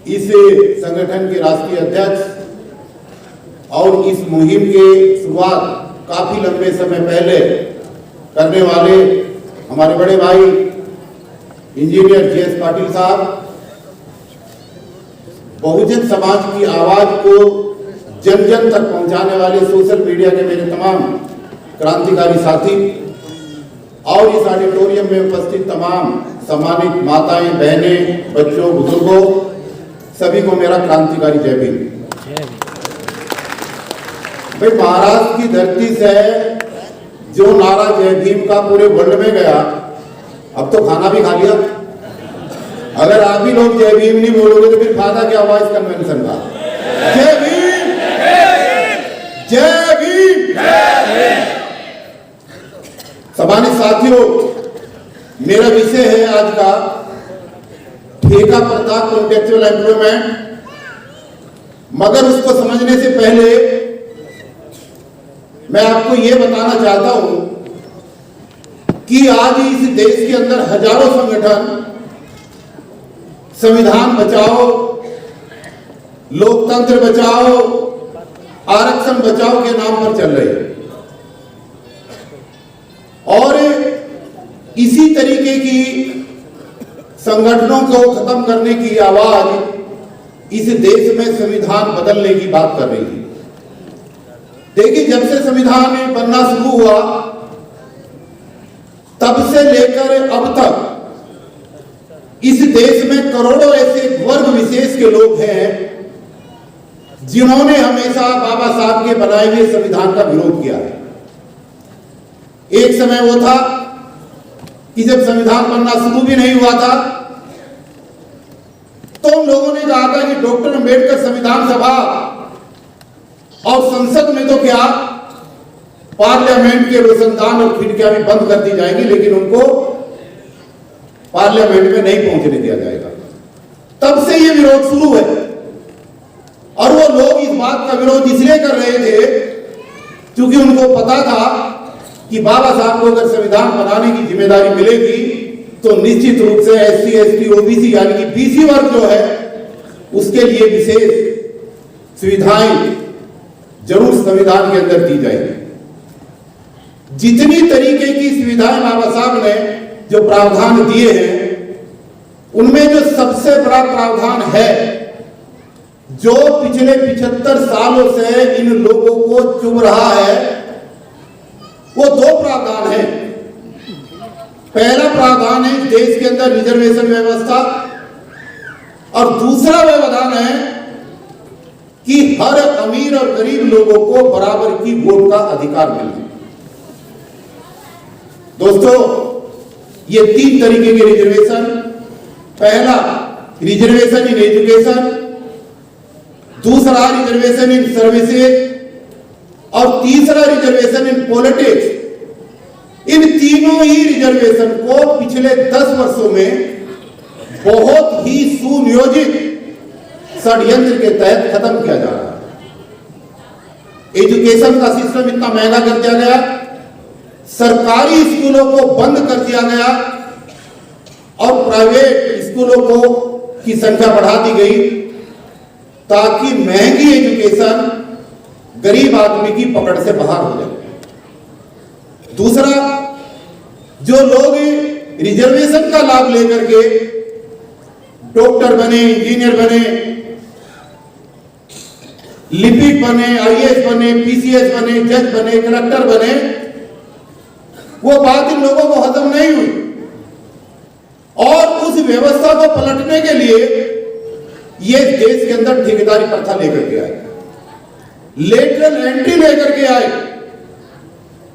इस संगठन के राष्ट्रीय अध्यक्ष और इस मुहिम के शुरुआत काफी लंबे समय पहले करने वाले हमारे बड़े भाई इंजीनियर जे.एस. पाटिल साहब, बहुजन समाज की आवाज को जन जन तक पहुंचाने वाले सोशल मीडिया के मेरे तमाम क्रांतिकारी साथी और इस ऑडिटोरियम में उपस्थित तमाम सम्मानित माताएं, बहनें, बच्चों, बुजुर्गों, सभी को मेरा क्रांतिकारी जय भीम। भाई, महाराष्ट्र की धरती से जो नारा जय भीम का पूरे वर्ल्ड में गया, अब तो खाना भी खा लिया। अगर आप ही लोग जय भीम नहीं बोलोगे तो फिर फायदा क्या हुआ इस कन्वेंशन का? जय भीम, जय भीम, जय भीम। सम्मानित साथियों, मेरा विषय है आज का ठेका प्रथा, कॉन्ट्रैक्चुअल एम्प्लॉयमेंट। मगर उसको समझने से पहले मैं आपको यह बताना चाहता हूं कि आज इस देश के अंदर हजारों संगठन संविधान बचाओ, लोकतंत्र बचाओ, आरक्षण बचाओ के नाम पर चल रहे हैं और इसी तरीके की संगठनों को खत्म करने की आवाज इस देश में संविधान बदलने की बात कर रही है। देखिए, जब से संविधान बनना शुरू हुआ तब से लेकर अब तक इस देश में करोड़ों ऐसे वर्ग विशेष के लोग हैं जिन्होंने हमेशा बाबा साहब के बनाए हुए संविधान का विरोध किया है। एक समय वो था कि जब संविधान बनना शुरू भी नहीं हुआ था तो उन लोगों ने कहा था कि डॉक्टर अंबेडकर संविधान सभा और संसद में तो क्या, पार्लियामेंट के रोशनदान और खिड़कियां भी बंद कर दी जाएंगी, लेकिन उनको पार्लियामेंट में नहीं पहुंचने दिया जाएगा। तब से ये विरोध शुरू है और वो लोग इस बात का विरोध इसलिए कर रहे थे क्योंकि उनको पता था कि बाबा साहब को अगर संविधान बनाने की जिम्मेदारी मिलेगी तो निश्चित रूप से एससी, एसटी, ओबीसी यानी कि बीसी वर्ग जो है उसके लिए विशेष सुविधाएं जरूर संविधान के अंदर दी जाएगी। जितनी तरीके की सुविधाएं बाबा साहब ने जो प्रावधान दिए हैं उनमें जो सबसे बड़ा प्रावधान है जो पिछले 75 सालों से इन लोगों को चुभ रहा है, वो दो प्रावधान है। पहला प्रावधान है देश के अंदर रिजर्वेशन व्यवस्था और दूसरा व्यवधान है कि हर अमीर और गरीब लोगों को बराबर की वोट का अधिकार मिले। दोस्तों, ये तीन तरीके के रिजर्वेशन, पहला रिजर्वेशन इन एजुकेशन, दूसरा रिजर्वेशन इन सर्विसेज और तीसरा रिजर्वेशन इन पॉलिटिक्स। इन तीनों ही रिजर्वेशन को पिछले 10 वर्षों में बहुत ही सुनियोजित षड्यंत्र के तहत खत्म किया जा रहा है। एजुकेशन का सिस्टम इतना महंगा कर दिया गया, सरकारी स्कूलों को बंद कर दिया गया और प्राइवेट स्कूलों को की संख्या बढ़ा दी गई ताकि महंगी एजुकेशन गरीब आदमी की पकड़ से बाहर हो जाए। दूसरा, जो लोग रिजर्वेशन का लाभ लेकर के डॉक्टर बने, इंजीनियर बने, लिपिक बने, आईएएस बने, पीसीएस बने, जज बने, कलेक्टर बने, वो बात इन लोगों को हजम नहीं हुई और उस व्यवस्था को पलटने के लिए ये देश के अंदर ठेकेदारी प्रथा लेकर के आए, लेटरल एंट्री लेकर के आए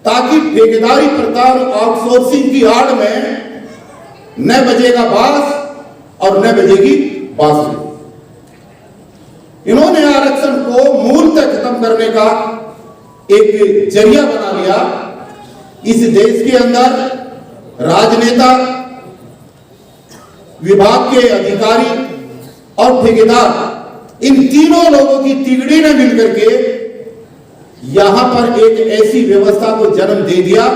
ताकि ठेकेदारी प्रथा और आउटसोर्सिंग की आड़ में न बजेगा बांस और न बजेगी बांसुरी। इन्होंने आरक्षण को मूलतः खत्म करने का एक जरिया बना लिया। इस देश के अंदर राजनेता, विभाग के अधिकारी और ठेकेदार, इन तीनों लोगों की तिगड़ी ने मिलकर के यहां पर एक ऐसी व्यवस्था को जन्म दे दिया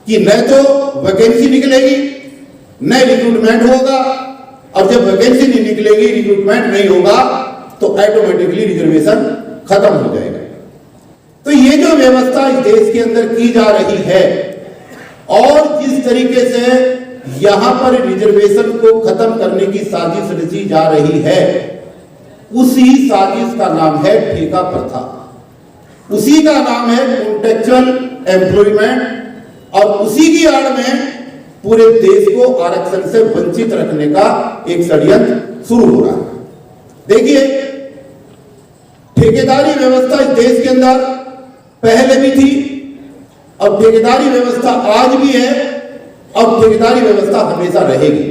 कि न तो वैकेंसी निकलेगी, न रिक्रूटमेंट होगा और जब वैकेंसी नहीं निकलेगी, रिक्रूटमेंट नहीं होगा, तो ऑटोमेटिकली रिजर्वेशन खत्म हो जाएगा। तो ये जो व्यवस्था इस देश के अंदर की जा रही है और जिस तरीके से यहां पर रिजर्वेशन को खत्म करने की साजिश रची जा रही है, उसी साजिश का नाम है ठेका प्रथा, उसी का नाम है कॉन्ट्रैक्चुअल एम्प्लॉयमेंट और उसी की आड़ में पूरे देश को आरक्षण से वंचित रखने का एक षड्यंत्र शुरू हो रहा है। देखिए, ठेकेदारी व्यवस्था इस देश के अंदर पहले भी थी और ठेकेदारी व्यवस्था आज भी है और ठेकेदारी व्यवस्था हमेशा रहेगी।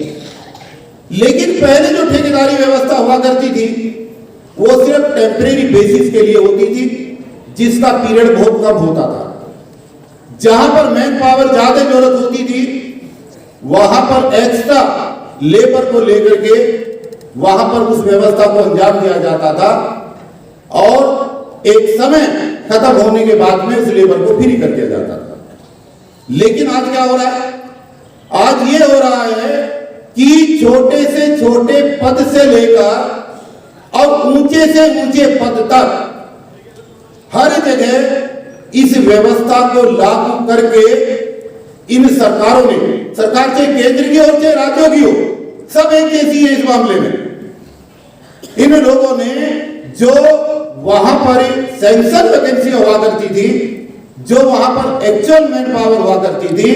लेकिन पहले जो ठेकेदारी व्यवस्था हुआ करती थी वो सिर्फ टेम्परेरी बेसिस के लिए होती थी, जिसका पीरियड बहुत कम होता था। जहां पर मैन पावर ज्यादा जरूरत होती थी वहां पर एक्स्ट्रा लेबर को लेकर के वहां पर उस व्यवस्था को अंजाम दिया जाता था और एक समय खत्म होने के बाद में उस लेबर को फ्री कर दिया जाता था। लेकिन आज क्या हो रहा है? आज ये हो रहा है कि छोटे से छोटे पद से लेकर और ऊंचे से ऊंचे पद तक हर जगह इस व्यवस्था को लागू करके इन सरकारों ने, सरकार चाहे केंद्र की हो चाहे राज्यों की हो, सब एक जैसी है इस मामले में। इन लोगों ने जो वहां पर सैंक्शन वैकेंसी हुआ करती थी, जो वहां पर एक्चुअल मैन पावर हुआ करती थी,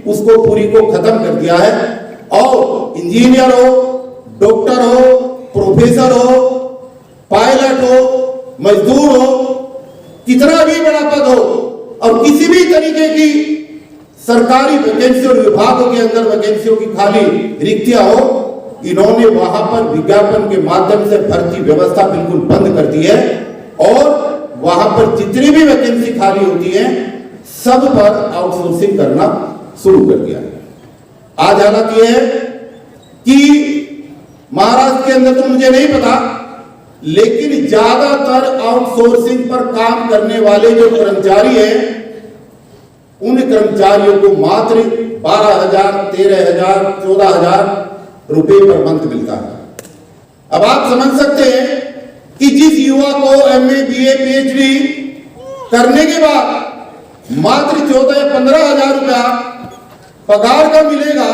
उसको पूरी को खत्म कर दिया है। और इंजीनियर हो, डॉक्टर हो, प्रोफेसर हो, पायलट हो, मजदूर हो, कितना भी बड़ा पद हो और किसी भी तरीके की सरकारी वैकेंसी और विभागों के अंदर वैकेंसियों की खाली रिक्तियां हो, इन्होंने वहां पर विज्ञापन के माध्यम से भर्ती व्यवस्था बिल्कुल बंद कर दी है और वहां पर जितनी भी वैकेंसी खाली होती है सब पर आउटसोर्सिंग करना शुरू कर दिया है। आज हालत यह है कि महाराष्ट्र के अंदर तो मुझे नहीं पता, लेकिन ज्यादातर आउटसोर्सिंग पर काम करने वाले जो कर्मचारी हैं उन कर्मचारियों को मात्र 12,000, 13,000, 14,000 रुपए पर मंथ मिलता है। अब आप समझ सकते हैं कि जिस युवा को MA, BA, PhD करने के बाद मात्र 14 या 15,000 रुपया पगार का मिलेगा,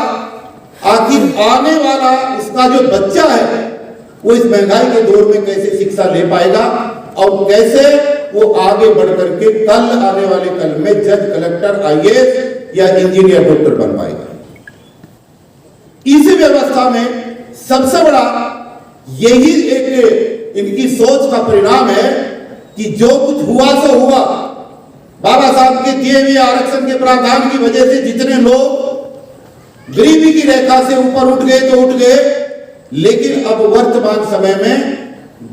आखिर आने वाला उसका जो बच्चा है वो इस महंगाई के दौर में कैसे शिक्षा ले पाएगा और कैसे वो आगे बढ़ करके कल आने वाले कल में जज, कलेक्टर, IAS या इंजीनियर, डॉक्टर बन पाएगा। इस व्यवस्था में सबसे बड़ा यही एक इनकी सोच का परिणाम है कि जो कुछ हुआ सो हुआ। बाबा साहब के दिए हुए आरक्षण के प्रावधान की वजह से जितने लोग गरीबी की रेखा से ऊपर उठ गए तो उठ गए, लेकिन अब वर्तमान समय में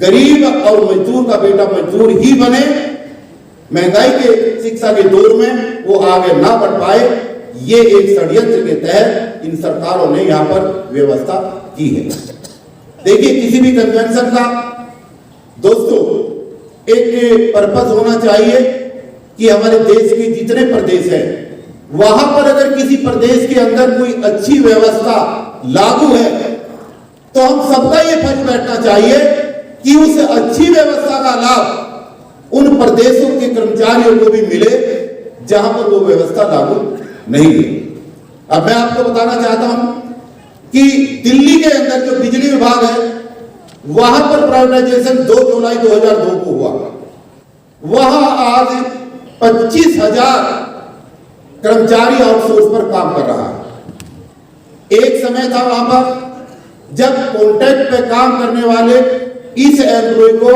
गरीब और मजदूर का बेटा मजदूर ही बने, महंगाई के शिक्षा के दौर में वो आगे ना बढ़ पाए, ये एक षड्यंत्र के तहत इन सरकारों ने यहां पर व्यवस्था की है। देखिए, किसी भी कन्वेंशन का दोस्तों एक पर्पस होना चाहिए कि हमारे देश के जितने प्रदेश हैं वहां पर अगर किसी प्रदेश के अंदर कोई अच्छी व्यवस्था लागू है तो हम सबका ये फर्ज बैठना चाहिए कि उस अच्छी व्यवस्था का लाभ उन प्रदेशों के कर्मचारियों को भी मिले जहां पर वो व्यवस्था लागू नहीं है। अब मैं आपको बताना चाहता हूं कि दिल्ली के अंदर जो बिजली विभाग है वहां पर प्राइवेटाइजेशन 2 जुलाई 2002 को हुआ। वहां आज 25,000 कर्मचारी आउटसोर्स पर काम कर रहा है। एक समय था वहां पर जब कॉन्ट्रैक्ट पे काम करने वाले इस एम्प्लॉय को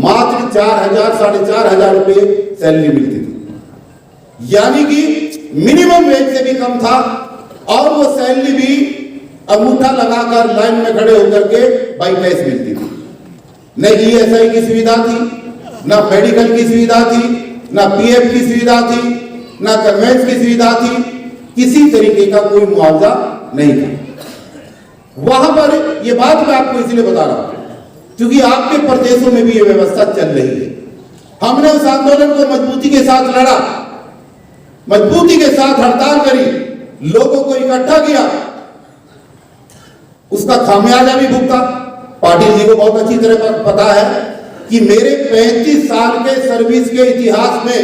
मात्र 4,000, 4,500 रुपए सैलरी मिलती थी, यानी कि मिनिमम वेज से भी कम था और वो सैलरी भी अंगूठा लगाकर लाइन में खड़े होकर के बाई कैश मिलती थी। न ESI की सुविधा थी, न मेडिकल की सुविधा थी, न PF की सुविधा थी, न कन्वेंस की सुविधा थी, किसी तरीके का कोई मुआवजा नहीं था। वहां पर ये बात मैं आपको इसलिए बता रहा हूं क्योंकि आपके प्रदेशों में भी ये व्यवस्था चल रही है। हमने उस आंदोलन को मजबूती के साथ लड़ा, मजबूती के साथ हड़ताल करी, लोगों को इकट्ठा किया उसका खामियाजा भी भुगता। पाटिल जी को बहुत अच्छी तरह पता है कि मेरे 35 साल के सर्विस के इतिहास में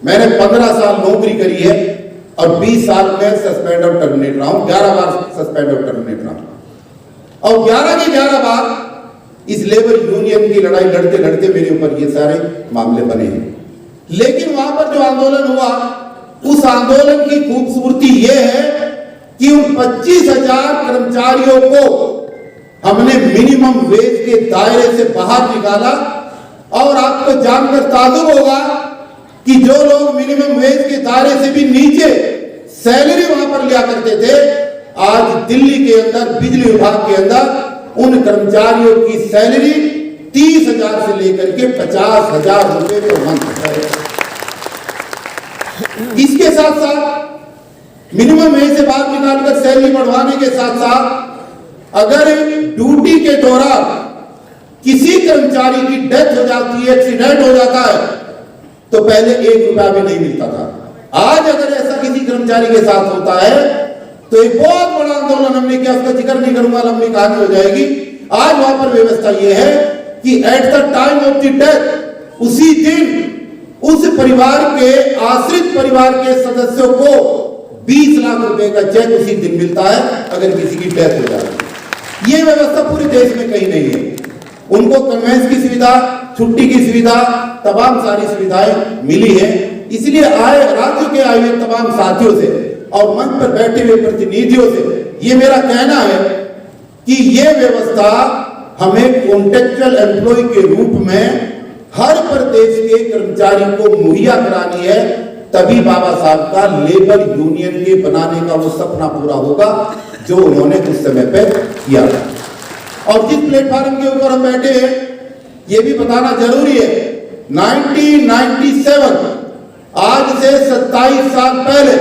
मैंने 15 साल नौकरी करी है और 20 साल में सस्पेंड और टर्मिनेट रहा हूं, 11 बार सस्पेंड और टर्मिनेट रहा हूं और 11 के 11 बार इस लेबर यूनियन की लड़ाई लड़ते लड़ते मेरे ऊपर ये सारे मामले बने हैं। लेकिन वहां पर जो आंदोलन हुआ, उस आंदोलन की खूबसूरती यह है कि उन 25,000 कर्मचारियों को हमने मिनिमम वेज के दायरे से बाहर निकाला। और आपको जानकर ताज्जुब होगा कि जो लोग मिनिमम वेज के दायरे से भी नीचे सैलरी वहां पर लिया करते थे, आज दिल्ली के अंदर बिजली विभाग के अंदर उन कर्मचारियों की सैलरी 30,000 से लेकर के 50,000 रुपए पर मंथ है। इसके साथ साथ मिनिमम वेज से बाहर निकालकर सैलरी बढ़वाने के साथ साथ अगर ड्यूटी के दौरान किसी कर्मचारी की डेथ हो जाती है, एक्सीडेंट हो जाता है, तो पहले 1 रुपया भी नहीं मिलता था। आज अगर ऐसा किसी कर्मचारी के साथ होता है तो एक बहुत बड़ा आंदोलन हमने किया, उसका जिक्र नहीं करूंगा, लंबी कहानी हो जाएगी। आज वहां पर व्यवस्था यह है कि at the time of the death, उसी दिन उस परिवार के आश्रित परिवार के सदस्यों को 20 लाख रुपए का चेक उसी दिन मिलता है अगर किसी की डेथ हो जाती है। यह व्यवस्था पूरे देश में कहीं नहीं है। उनको कन्वेंस की सुविधा, छुट्टी की सुविधा, तमाम सारी सुविधाएं मिली है। इसलिए राज्य के आए हुए तमाम साथियों से और मंच पर बैठे हुए प्रतिनिधियों से ये मेरा कहना है कि ये व्यवस्था हमें कॉन्ट्रेक्चुअल एम्प्लॉय के रूप में हर प्रदेश के कर्मचारी को मुहैया करानी है, तभी बाबा साहब का लेबर यूनियन के बनाने का वो सपना पूरा होगा जो उन्होंने उस समय पे किया था। और जिस प्लेटफॉर्म के ऊपर हम बैठे हैं, ये भी बताना जरूरी है, 1997 आज से 27 साल पहले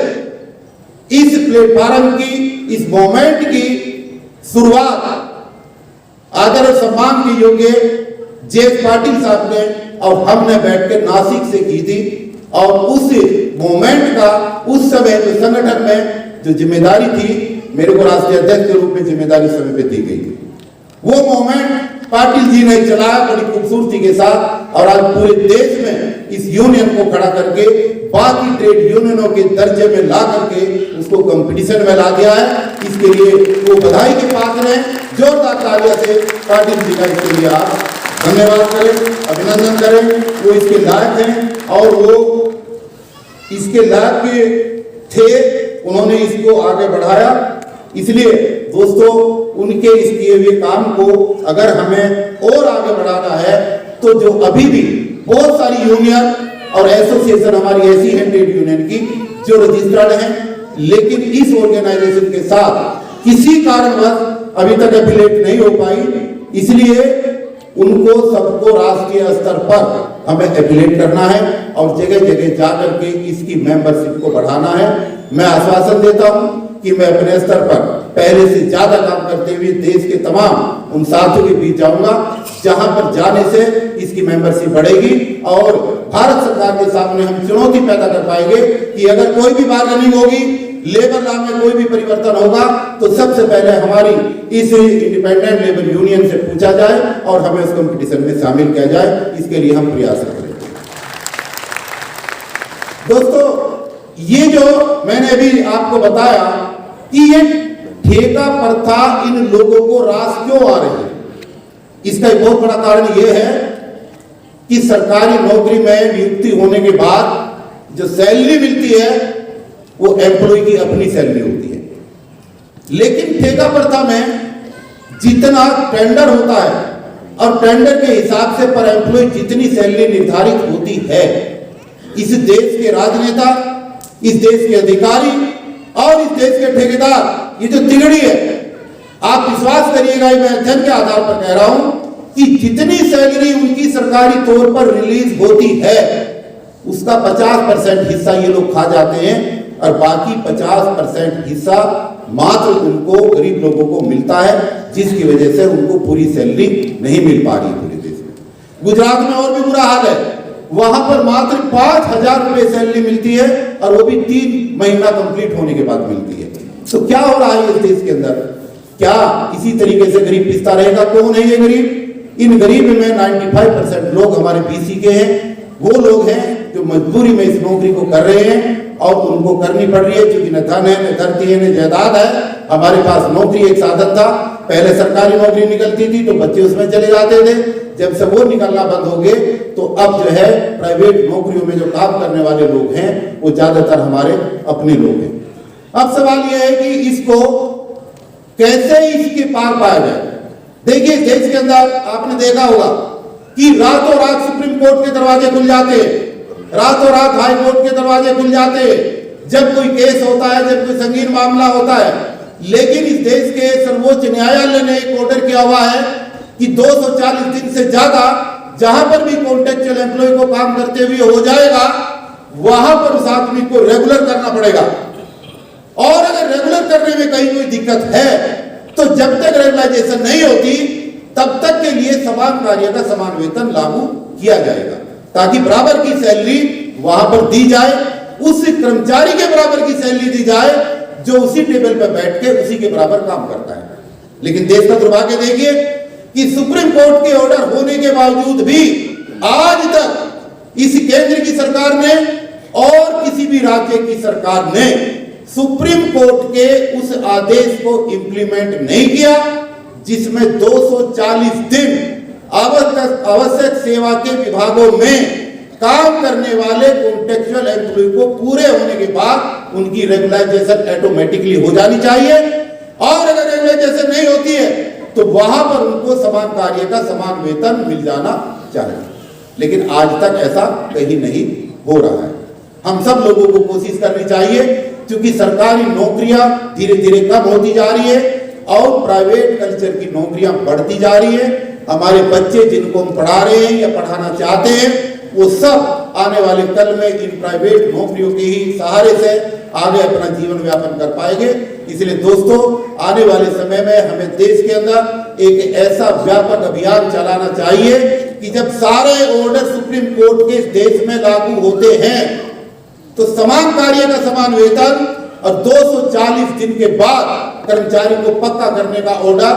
इस प्लेटफॉर्म की, इस मूवमेंट की शुरुआत आदर और सम्मान के योग्य जे पाटिल साहब ने और हमने बैठकर नासिक से की थी। और उस मूवमेंट का उस समय जो संगठन में जो जिम्मेदारी थी, मेरे को राष्ट्रीय अध्यक्ष के रूप में जिम्मेदारी समय पे दी गई थी। वो मूवमेंट पाटिल जी ने चलाया बड़ी खूबसूरती के साथ और आज पूरे देश में इस यूनियन को खड़ा करके बाकी ट्रेड यूनियनों के दर्जे में ला करके उसको कंपटीशन में ला दिया है। इसके लिए वो बधाई के पात्र हैं। जोरदार तालियों से पाटिल जी का इसके लिए आप धन्यवाद करें, अभिनंदन करें। वो इसके लायक हैं और वो इसके लायक थे, उन्होंने इसको आगे बढ़ाया। इसलिए दोस्तों, उनके इस किए हुए काम को अगर हमें और आगे बढ़ाना है तो जो अभी भी बहुत सारी यूनियन और एसोसिएशन हमारी ऐसी है ट्रेड यूनियन की जो रजिस्टर्ड हैं, लेकिन इस ऑर्गेनाइजेशन के साथ किसी कारणवश अभी तक एफिलिएट नहीं हो पाई, इसलिए उनको सबको राष्ट्रीय स्तर पर हमें एफिलिएट करना है और जगह जगह जाकर के इसकी मेंबरशिप को बढ़ाना है। मैं आश्वासन देता हूं कि मैं अपने स्तर पर पहले से ज्यादा काम करते हुए देश के तमाम उन साथियों के बीच जाऊंगा जहां पर जाने से इसकी मेंबरशिप बढ़ेगी और भारत सरकार के सामने हम चुनौती पैदा कर पाएंगे कि अगर कोई भी बार्गेनिंग होगी, लेबर लॉ में कोई भी परिवर्तन होगा, तो सबसे पहले हमारी इस इंडिपेंडेंट लेबर यूनियन से पूछा जाए और हमें उस कंपटीशन में शामिल किया जाए। इसके लिए हम प्रयास करें। दोस्तों, ये जो मैंने अभी आपको बताया कि ये ठेका प्रथा इन लोगों को रास क्यों आ रही है, इसका एक बहुत बड़ा कारण यह है कि सरकारी नौकरी में नियुक्ति होने के बाद जो सैलरी मिलती है वो एम्प्लॉय की अपनी सैलरी होती है, लेकिन ठेका प्रथा में जितना टेंडर होता है और टेंडर के हिसाब से पर एम्प्लॉय जितनी सैलरी निर्धारित होती है, इस देश के राजनेता, इस देश के अधिकारी और इस देश के ठेकेदार, ये जो तिगड़ी है, आप विश्वास करिएगा, मैं अध्ययन के आधार पर कह रहा हूं कि जितनी सैलरी उनकी सरकारी तौर पर रिलीज होती है उसका 50% हिस्सा ये लोग खा जाते हैं और बाकी 50% हिस्सा मात्र उनको, गरीब लोगों को मिलता है, जिसकी वजह से उनको पूरी सैलरी नहीं मिल पा रही पूरे देश में। गुजरात में और भी बुरा हाल है, वहां पर मात्र 5,000 रुपए सैलरी मिलती है और वो भी 3 महीना कंप्लीट होने के बाद मिलती है। तो क्या हो रहा है इस देश के अंदर? क्या इसी तरीके से गरीब पिसता रहेगा? कौन है ये गरीब? इन गरीब में 95% लोग हमारे बीसी के हैं। वो लोग हैं जो मजबूरी में इस नौकरी को कर रहे हैं और उनको करनी पड़ रही है, क्योंकि न धन है, न धरती है, न जायदाद है। हमारे पास नौकरी एक साधन था। पहले सरकारी नौकरी निकलती थी तो बच्चे उसमें चले जाते थे। जब से वो निकलना बंद हो गए तो अब जो है प्राइवेट नौकरियों में जो काम करने वाले लोग हैं वो ज्यादातर हमारे अपने लोग हैं। अब सवाल यह है कि इसको कैसे इसके पार पाया जाए। देखिए, देश के अंदर आपने देखा होगा कि रातों रात सुप्रीम कोर्ट के दरवाजे खुल जाते हैं, रातों रात हाई कोर्ट के दरवाजे खुल जाते हैं जब कोई केस होता है, जब कोई संगीन मामला होता है। लेकिन इस देश के सर्वोच्च न्यायालय ने एक ऑर्डर किया हुआ है कि 240 दिन से ज्यादा जहां पर भी कॉन्ट्रेक्चुअल एम्प्लॉय को काम करते हुए हो जाएगा, वहां पर उस आदमी को रेगुलर करना पड़ेगा। और अगर रेगुलर करने में कहीं कोई दिक्कत है तो जब तक रेगुलराइजेशन नहीं होती तब तक के लिए समान कार्य का समान वेतन लागू किया जाएगा, ताकि बराबर की सैलरी वहां पर दी जाए, उस कर्मचारी के बराबर की सैलरी दी जाए जो उसी टेबल पर बैठ के उसी के बराबर काम करता है। लेकिन देश का दुर्भाग्य देखिए कि सुप्रीम कोर्ट के ऑर्डर होने के बावजूद भी आज तक इस केंद्र की सरकार ने और किसी भी राज्य की सरकार ने सुप्रीम कोर्ट के उस आदेश को इंप्लीमेंट नहीं किया जिसमें 240 दिन आवश्यक सेवा के विभागों में काम करने वाले कॉन्ट्रेक्चुअल एम्प्लॉय को पूरे होने के बाद उनकी रेगुलराइजेशन ऑटोमेटिकली हो जानी चाहिए। और अगर रेगुलराइजेशन नहीं होती है तो वहां पर उनको समान कार्य का समान वेतन मिल जाना चाहिए। लेकिन आज तक ऐसा कहीं नहीं हो रहा है। हम सब लोगों को कोशिश करनी चाहिए, क्योंकि सरकारी नौकरियां धीरे धीरे कम होती जा रही है और प्राइवेट कल्चर की नौकरियां बढ़ती जा रही है। हमारे बच्चे जिनको हम पढ़ा रहे हैं या पढ़ाना चाहते हैं वो सब आने वाले कल में इन प्राइवेट नौकरियों के ही सहारे से आगे अपना जीवन यापन कर पाएंगे। इसलिए दोस्तों, आने वाले समय में हमें देश के अंदर एक ऐसा व्यापक अभियान चलाना चाहिए कि जब सारे ऑर्डर सुप्रीम कोर्ट के देश में लागू होते हैं तो समान कार्य का समान वेतन और 240 दिन के बाद कर्मचारी को पक्का करने का ऑर्डर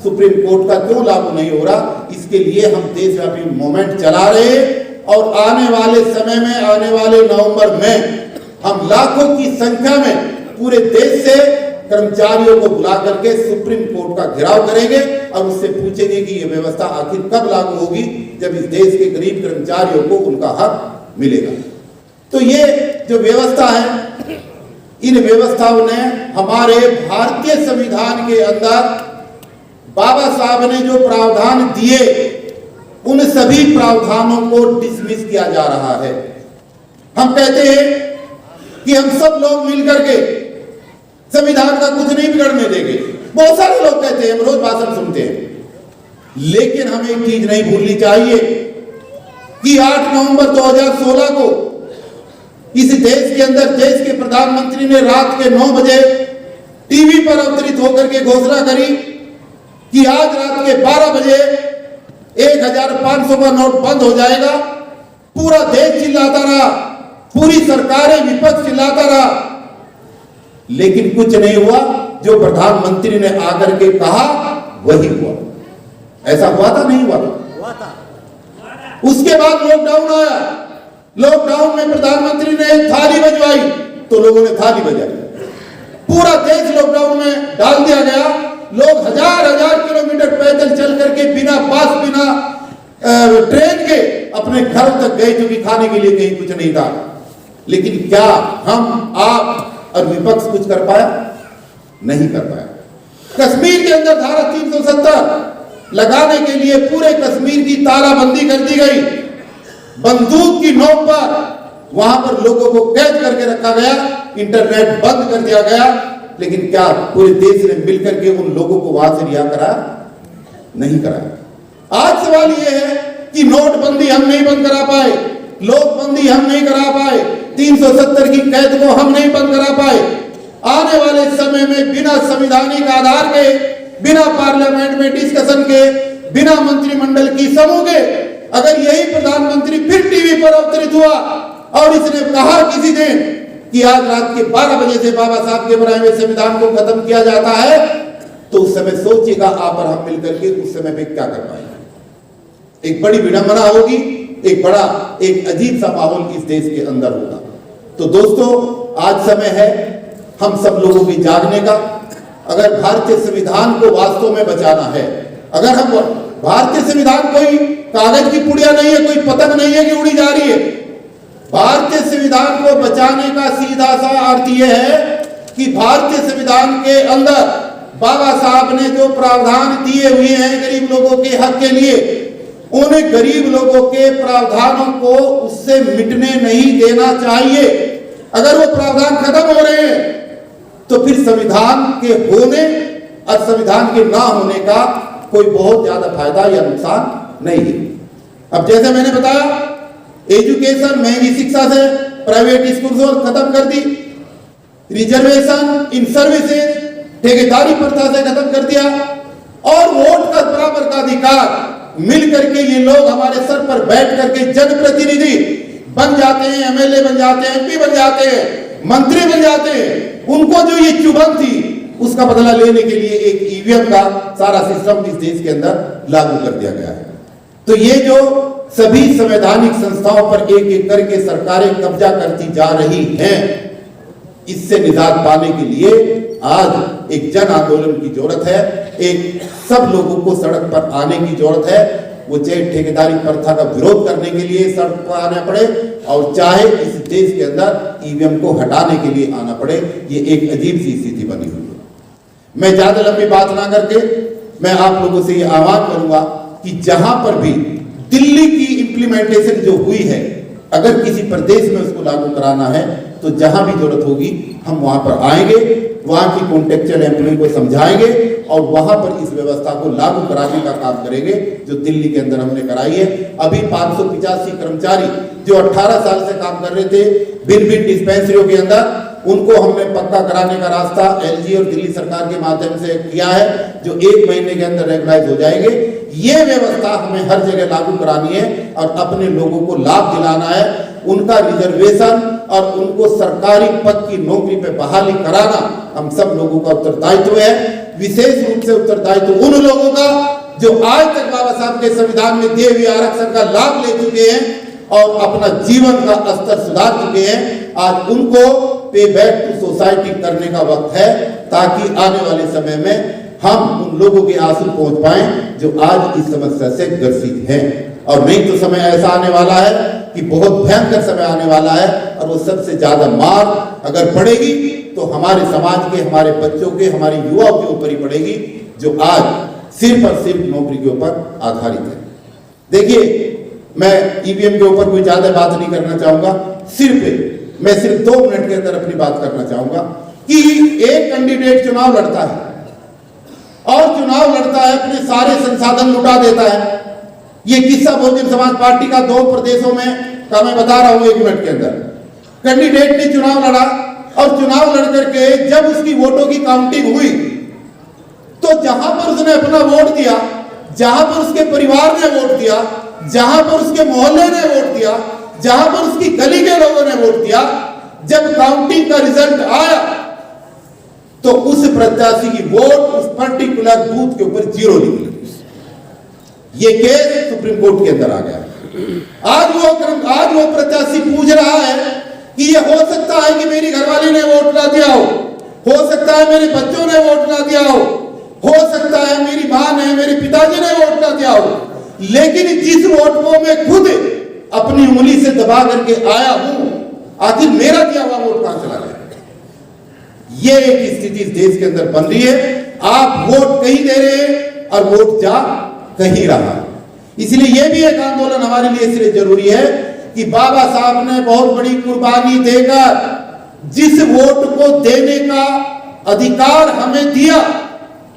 सुप्रीम कोर्ट का क्यों लागू नहीं हो रहा, इसके लिए हम देशव्यापी मूवमेंट चला रहे हैं। और आने वाले समय में, आने वाले नवंबर में हम लाखों की संख्या में पूरे देश से कर्मचारियों को बुला करके सुप्रीम कोर्ट का घेराव करेंगे और उससे पूछेंगे कि यह व्यवस्था आखिर कब लागू होगी, जब इस देश के गरीब कर्मचारियों को उनका हक मिलेगा। तो ये जो व्यवस्था है, इन व्यवस्थाओं ने हमारे भारतीय संविधान के अंदर बाबा साहब ने जो प्रावधान दिए उन सभी प्रावधानों को डिसमिस किया जा रहा है। हम कहते हैं कि हम सब लोग मिलकर के संविधान का कुछ नहीं बिगड़ने देंगे। बहुत सारे लोग कहते हैं, हम रोज भाषण सुनते हैं। लेकिन हमें एक चीज नहीं भूलनी चाहिए कि 8 नवंबर 2016 को इस देश के अंदर देश के प्रधानमंत्री ने रात के 9 बजे टीवी पर अवतरित होकर के घोषणा करी कि आज रात के 12 बजे 1500 का नोट बंद हो जाएगा। पूरा देश चिल्लाता रहा, पूरी सरकारें, विपक्ष चिल्लाता रहा, लेकिन कुछ नहीं हुआ। जो प्रधानमंत्री ने आकर के कहा वही हुआ। ऐसा हुआ था? नहीं हुआ था। उसके बाद लॉकडाउन आया। लॉकडाउन में प्रधानमंत्री ने थाली बजवाई तो लोगों ने थाली बजाई। पूरा देश लॉकडाउन में डाल दिया गया। लोग हजार किलोमीटर पैदल चल करके बिना बस, बिना ट्रेन के अपने घर तक गए, क्योंकि खाने के लिए कहीं कुछ नहीं था। लेकिन क्या हम, आप और विपक्ष कुछ कर पाया? नहीं कर पाया। कश्मीर के अंदर धारा 370 लगाने के लिए पूरे कश्मीर की तालाबंदी कर दी गई। बंदूक की नोक पर वहां पर लोगों को कैद करके रखा गया, इंटरनेट बंद कर दिया गया। लेकिन क्या पूरे देश ने मिलकर के उन लोगों को वहां से रिहा कराया? नहीं कराया। आज सवाल यह है कि नोटबंदी हम नहीं बंद करा पाए, लोकबंदी हम नहीं करा पाए, 370 की कैद को हम नहीं बंद करा पाए। आने वाले समय में बिना संवैधानिक आधार के, बिना पार्लियामेंट में डिस्कशन के, बिना मंत्रिमंडल की समूह के, अगर यही प्रधानमंत्री फिर टीवी पर अवतरित हुआ और इसने कहा किसी दिन कि आज रात के 12 बजे से बाबा साहब के बनाए हुए संविधान को खत्म किया जाता है, तो उस समय सोचिएगा आप और हम मिलकर के उस समय पे क्या कर पाएंगे। एक बड़ी विडंबना होगी, एक अजीब सा माहौल इस देश के अंदर होगा। तो दोस्तों, आज समय है हम सब लोगों की जागने का। अगर भारतीय संविधान को वास्तव में बचाना है, अगर हम भारतीय संविधान कोई कागज की पुड़िया नहीं है, कोई पतंग नहीं है कि उड़ी जा रही है। भारतीय संविधान को बचाने का सीधा सा अर्थ यह है कि भारतीय संविधान के अंदर बाबा साहब ने जो प्रावधान दिए हुए हैं गरीब लोगों के हक के लिए, उन गरीब लोगों के प्रावधानों को उससे मिटने नहीं देना चाहिए। अगर वो प्रावधान खत्म हो रहे हैं तो फिर संविधान के होने और संविधान के ना होने का कोई बहुत ज्यादा फायदा या नुकसान नहीं है। अब जैसे मैंने बताया, एजुकेशन महंगी शिक्षा से प्राइवेट स्कूल खत्म कर दी, रिजर्वेशन इन सर्विसेज ठेकेदारी प्रथा से खत्म कर दिया, और वोट का बराबर का अधिकार मिल करके ये लोग हमारे सर पर बैठ करके जनप्रतिनिधि बन जाते हैं, एमएलए बन जाते हैं, एमपी बन जाते हैं, मंत्री बन जाते हैं। उनको जो ये चुभन थी उसका बदला लेने के लिए एक ईवीएम का सारा सिस्टम इस देश के अंदर लागू कर दिया गया है। तो ये जो सभी संवैधानिक संस्थाओं पर एक एक करके सरकारें कब्जा करती जा रही हैं, इससे निजात पाने के लिए आज एक जन आंदोलन की जरूरत है। एक सब लोगों को सड़क पर आने की जरूरत है। वो चाहे ठेकेदारी प्रथा का विरोध करने के लिए सड़क पर आना पड़े और चाहे इस देश के अंदर ईवीएम को हटाने के लिए आना पड़े। ये एक अजीब सी स्थिति बनी हुई है। मैं ज्यादा लंबी बात ना करके मैं आप लोगों से ये आह्वान करूंगा कि जहां पर भी दिल्ली की इंप्लीमेंटेशन जो हुई है, अगर किसी प्रदेश में उसको लागू कराना है तो जहां भी जरूरत होगी हम वहां पर आएंगे, वहां की कॉन्टेक्चुअल एम्प्लॉय को समझाएंगे और वहां पर इस व्यवस्था को लागू कराने का काम करेंगे जो दिल्ली के अंदर हमने कराई है। अभी 585 कर्मचारी जो 18 साल से काम कर रहे थे भिन्न भिन्न डिस्पेंसरियों के अंदर, उनको हमने पक्का कराने का रास्ता एलजी और दिल्ली सरकार के माध्यम से किया है, जो 1 महीने के अंदर रेगुलाइज हो जाएंगे। ये व्यवस्था हमें हर जगह लागू करानी है और अपने लोगों को लाभ दिलाना है। उनका रिजर्वेशन और उनको सरकारी पद की नौकरी पे बहाली कराना हम सब लोगों का उत्तरदायित्व है। विशेष रूप से उत्तरदायित्व उन लोगों का जो आज तक बाबा साहब के संविधान में दिए हुए आरक्षण का लाभ ले चुके हैं और अपना जीवन का स्तर सुधार चुके हैं। आज उनको पे बैक टू सोसाइटी करने का वक्त है, ताकि आने वाले समय में हम उन लोगों के आंसू पहुंच पाएं जो आज इस समस्या से ग्रसित हैं। और नहीं तो समय ऐसा आने वाला है कि बहुत भयंकर समय आने वाला है और वो सबसे ज्यादा मार अगर पड़ेगी तो हमारे समाज के, हमारे बच्चों के, हमारे युवाओं के ऊपर ही पड़ेगी, जो आज सिर्फ और सिर्फ नौकरी के ऊपर आधारित है। देखिए, मैं ईवीएम के ऊपर कोई ज्यादा बात नहीं करना चाहूंगा, मैं सिर्फ 2 मिनट के अंदर अपनी बात करना चाहूंगा कि एक कैंडिडेट चुनाव लड़ता है और चुनाव लड़ता है, अपने सारे संसाधन लुटा देता है। ये किस्सा बहुजन समाज पार्टी का 2 प्रदेशों में का मैं बता रहा हूं 1 मिनट के अंदर। कैंडिडेट ने चुनाव लड़ा और चुनाव लड़ करके जब उसकी वोटों की काउंटिंग हुई तो जहां पर उसने अपना वोट दिया, जहां पर उसके परिवार ने वोट दिया, जहां पर उसके मोहल्ले ने वोट दिया, जहां पर उसकी गली के लोगों ने वोट दिया, जब काउंटिंग का रिजल्ट आया तो उस प्रत्याशी की वोट उस पर्टिकुलर बूथ के ऊपर 0 निकली। ये केस सुप्रीम कोर्ट के अंदर आ गया। आज वो प्रत्याशी पूछ रहा है कि ये हो सकता है कि मेरी घरवाली ने वोट ना दिया हो सकता है मेरे बच्चों ने वोट ना दिया हो सकता है मेरी मां ने, मेरे पिताजी ने वोट ना दिया हो, लेकिन जिस वोट को मैं खुद अपनी उंगली से दबा करके आया हूं, आखिर मेरा दिया हुआ वोट कहां चला गया? ये एक स्थिति इस देश के अंदर बन रही है। आप वोट कहीं दे रहे हैं और वोट जा कहीं रहा है। इसलिए यह भी एक आंदोलन हमारे लिए इसलिए जरूरी है कि बाबा साहब ने बहुत बड़ी कुर्बानी देकर जिस वोट को देने का अधिकार हमें दिया,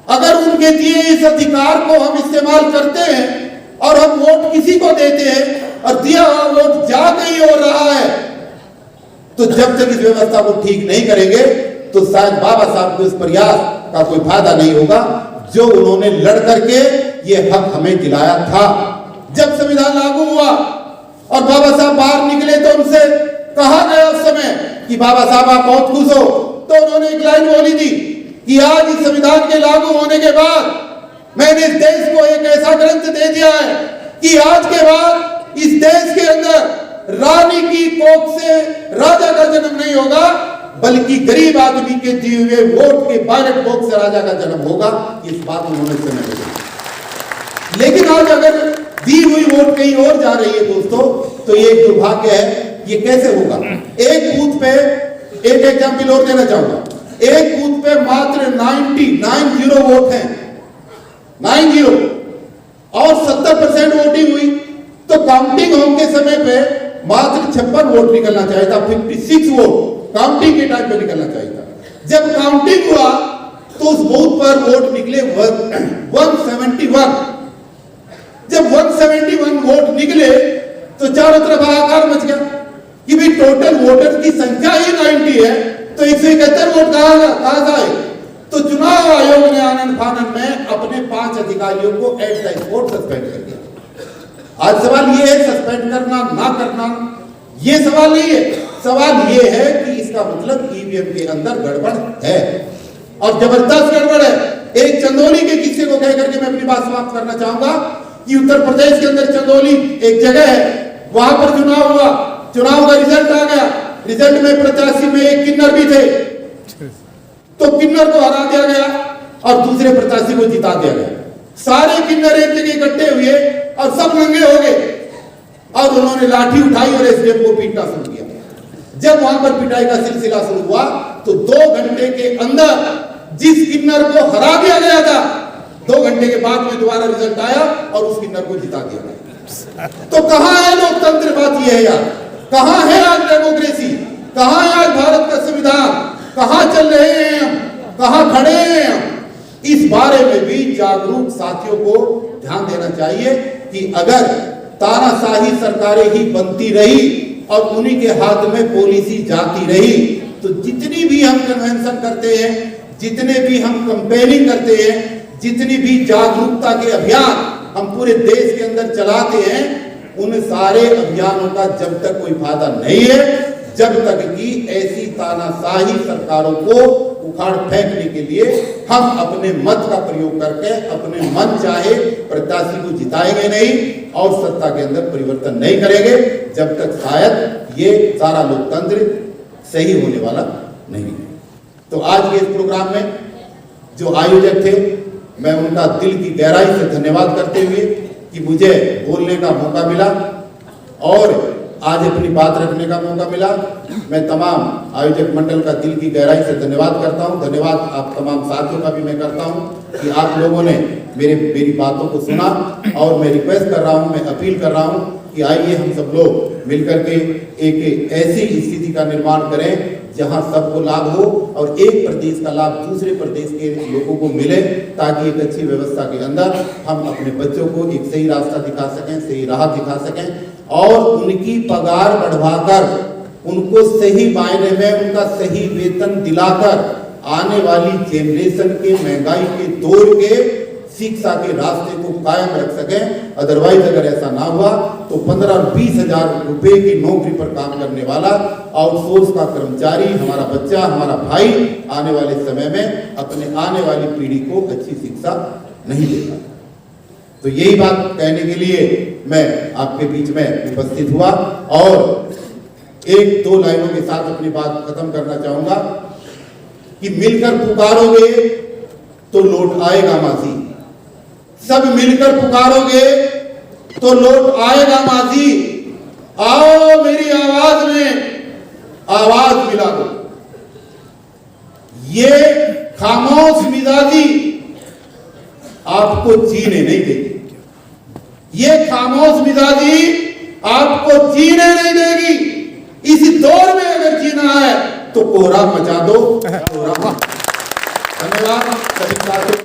अगर उनके दिए इस अधिकार को हम इस्तेमाल करते हैं और हम वोट किसी को देते हैं और दिया हुआ वोट जा कहीं हो रहा है, तो जब तक इस व्यवस्था को ठीक नहीं करेंगे तो शायद बाबा साहब के उस प्रयास का कोई फायदा नहीं होगा जो उन्होंने लड़ करके ये हक हमें दिलाया था। जब संविधान लागू हुआ और बाबा साहब बाहर निकले तो उनसे कहा गया उस समय कि बाबा साहब आप बहुत खुश हो, तो उन्होंने एक लाइन बोली थी कि आज इस संविधान के लागू होने के बाद मैंने इस देश को एक ऐसा ग्रंथ दे दिया है कि आज के बाद इस देश के अंदर रानी की कोख से राजा का जन्म नहीं होगा, बल्कि गरीब आदमी के दिए हुए वोट के बैलेट बॉक्स से राजा का जन्म होगा। इस बात उन्होंने समय दिया। लेकिन आज अगर दी हुई वोट कहीं और जा रही है दोस्तों, तो ये एक दुर्भाग्य है। ये कैसे होगा? एक बूथ पे, एक एग्जाम्पल और देना चाहूंगा, एक बूथ पे मात्र 90 वोट हैं, 90, और 70% वोटिंग हुई, तो काउंटिंग होने के समय पे मात्र 56 वोट निकलना चाहिए था, 56 वोट काउंटिंग के टाइम पे निकलना चाहिए था। जब काउंटिंग हुआ तो उस बूथ पर वोट निकले 171। जब 171 वोट निकले तो चारों तरफ हाहाकार मच गया कि भाई टोटल वोटर की संख्या ही 90 है, तो 171 वोट कहां से आए? तो चुनाव आयोग ने आनंद फानन में अपने 5 अधिकारियों को एट द स्पॉट सस्पेंड कर दिया। आज सवाल ये है, सस्पेंड करना ना करना ये सवाल नहीं है, सवाल ये है कि इसका मतलब ईवीएम के अंदर गड़बड़ है, और जबरदस्त गड़बड़ है। एक चंदौली के किस्से को कह करके मैं अपनी बात समाप्त करना चाहूंगा कि उत्तर प्रदेश के अंदर चंदौली एक जगह है, वहां पर चुनाव हुआ, चुनाव का रिजल्ट आ गया, रिजल्ट में प्रत्याशी में एक किन्नर भी थे, तो किन्नर को हरा दिया गया और दूसरे प्रत्याशी को जिता दिया गया। सारे किन्नर एक जगह इकट्ठे हुए और सब नंगे हो गए, और उन्होंने लाठी उठाई और एसडीएम को पीटना शुरू किया। जब वहां पर पिटाई का सिलसिला शुरू हुआ तो 2 घंटे के अंदर जिस किन्नर को हरा दिया गया था, 2 घंटे के बाद में दोबारा रिजल्ट आया और उस किन्नर को जिता दिया गया। तो कहां है लोकतंत्र? बात यह है यार, कहां है आज डेमोक्रेसी? कहां है आज भारत का संविधान? कहां चल रहे हैं हम? कहां खड़े हैं हम? इस बारे में भी जागरूक साथियों को ध्यान देना चाहिए कि अगर तानाशाही सरकारें ही बनती रही और उन्हीं के हाथ में पॉलिसी जाती रही, तो जितनी भी हम कन्वेंशन करते हैं, जितने भी हम कंपेनिंग करते हैं, जितनी भी जागरूकता के अभियान हम पूरे देश के अंदर चलाते हैं, उन सारे अभियानों का जब तक कोई फायदा नहीं है, जब तक कि ऐसी तानाशाही सरकारों को उखाड़ फेंकने के लिए हम अपने मत का प्रयोग करके अपने मन चाहे प्रत्याशी को जिताएंगे नहीं और सत्ता के अंदर परिवर्तन नहीं करेंगे, जब तक शायद ये सारा लोकतंत्र सही होने वाला नहीं है। तो आज के इस प्रोग्राम में जो आयोजक थे, मैं उनका दिल की गहराई से धन्यवाद करते हुए कि मुझे बोलने का मौका मिला और आज अपनी बात रखने का मौका मिला, मैं तमाम आयोजक मंडल का दिल की गहराई से धन्यवाद करता हूं। धन्यवाद आप तमाम साथियों का भी मैं करता हूं कि आप लोगों ने मेरी बातों को सुना, और मैं रिक्वेस्ट कर रहा हूं, मैं अपील कर रहा हूं कि आइए हम सब लोग मिलकर के एक ऐसी स्थिति का निर्माण करें जहां सबको लाभ हो और एक प्रदेश का लाभ दूसरे प्रदेश के लोगों को मिले, ताकि एक अच्छी व्यवस्था के अंदर हम अपने बच्चों को एक सही रास्ता दिखा सकें, सही राह दिखा सकें, और उनकी पगार बढ़वाकर उनको सही मायने में उनका सही वेतन दिलाकर आने वाली जेनरेशन के महंगाई के दौर के शिक्षा के रास्ते को कायम रख सकें। अदरवाइज अगर ऐसा ना हुआ तो 15 और 20 हजार रुपए की नौकरी पर काम करने वाला आउटसोर्स का कर्मचारी, हमारा बच्चा, हमारा भाई आने वाले समय में अपने आने वाली पीढ़ी को अच्छी शिक्षा नहीं देगा। तो यही बात कहने के लिए मैं आपके बीच में उपस्थित हुआ, और 1-2 लाइनों के साथ अपनी बात खत्म करना चाहूंगा कि मिलकर पुकारोगे तो लौट आएगा माजी, सब मिलकर पुकारोगे तो लौट आएगा माजी, आओ मेरी आवाज में आवाज मिला दो। ये खामोश मिजाजी आपको जीने नहीं देगी, ये खामोश मिजाजी आपको जीने नहीं देगी। इस दौर में अगर जीना है तो कोहराम मचा दो, कोहराम। धन्यवाद सभी साथियों।